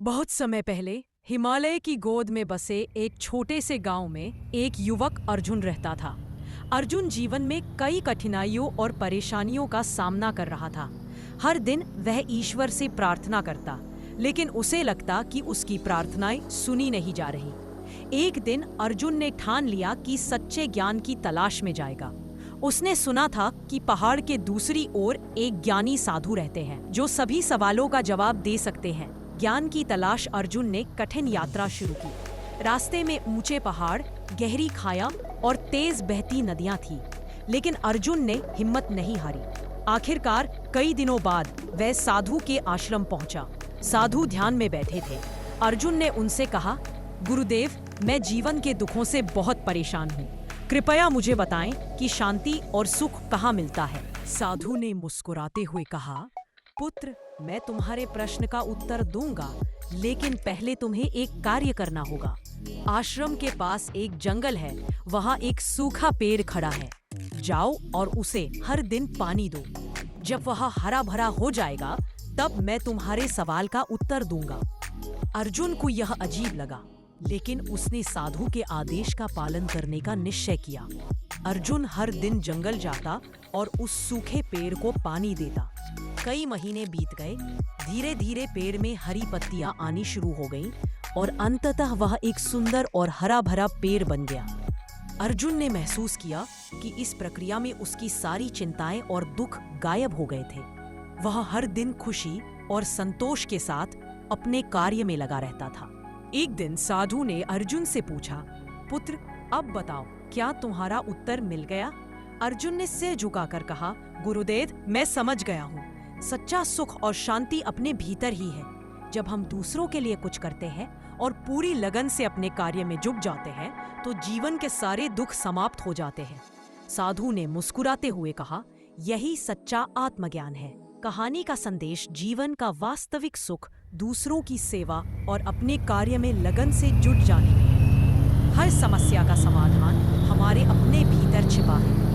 बहुत समय पहले हिमालय की गोद में बसे एक छोटे से गांव में एक युवक अर्जुन रहता था। अर्जुन जीवन में कई कठिनाइयों और परेशानियों का सामना कर रहा था। हर दिन वह ईश्वर से प्रार्थना करता, लेकिन उसे लगता कि उसकी प्रार्थनाएं सुनी नहीं जा रही। एक दिन अर्जुन ने ठान लिया कि सच्चे ज्ञान की तलाश में जाएगा। उसने सुना था कि पहाड़ के दूसरी ओर एक ज्ञानी साधु रहते हैं जो सभी सवालों का जवाब दे सकते हैं। ज्ञान की तलाश अर्जुन ने कठिन यात्रा शुरू की। रास्ते में ऊंचे पहाड़, गहरी खाया और तेज बहती नदियां थी, लेकिन अर्जुन ने हिम्मत नहीं हारी। आखिरकार कई दिनों बाद वह साधु के आश्रम पहुंचा। साधु ध्यान में बैठे थे। अर्जुन ने उनसे कहा, गुरुदेव, मैं जीवन के दुखों से बहुत परेशान हूँ। कृपया मुझे बताएं कि शांति और सुख कहाँ मिलता है। साधु ने मुस्कुराते हुए कहा, पुत्र, मैं तुम्हारे प्रश्न का उत्तर दूंगा, लेकिन पहले तुम्हें एक कार्य करना होगा। आश्रम के पास एक जंगल है, वहाँ एक सूखा पेड़ खड़ा है। जाओ और उसे हर दिन पानी दो। जब वह हरा भरा हो जाएगा, तब मैं तुम्हारे सवाल का उत्तर दूंगा। अर्जुन को यह अजीब लगा, लेकिन उसने साधु के आदेश का पालन करने का निश्चय किया। अर्जुन हर दिन जंगल जाता और उस सूखे पेड़ को पानी देता। कई महीने बीत गए। धीरे धीरे पेड़ में हरी पत्तियां आनी शुरू हो गईं और अंततः वह एक सुंदर और हरा भरा पेड़ बन गया। अर्जुन ने महसूस किया कि इस प्रक्रिया में उसकी सारी चिंताएं और दुख गायब हो गए थे। वह हर दिन खुशी और संतोष के साथ अपने कार्य में लगा रहता था। एक दिन साधु ने अर्जुन से पूछा, पुत्र, अब बताओ, क्या तुम्हारा उत्तर मिल गया? अर्जुन ने सिर झुकाकर कहा, गुरुदेव, मैं समझ गया हूँ। सच्चा सुख और शांति अपने भीतर ही है। जब हम दूसरों के लिए कुछ करते हैं और पूरी लगन से अपने कार्य में जुट जाते हैं, तो जीवन के सारे दुख समाप्त हो जाते हैं। साधु ने मुस्कुराते हुए कहा, यही सच्चा आत्मज्ञान है। कहानी का संदेश जीवन का वास्तविक सुख दूसरों की सेवा और अपने कार्य में लगन से जुट जाने में है। हर समस्या का समाधान हमारे अपने भीतर छिपा है।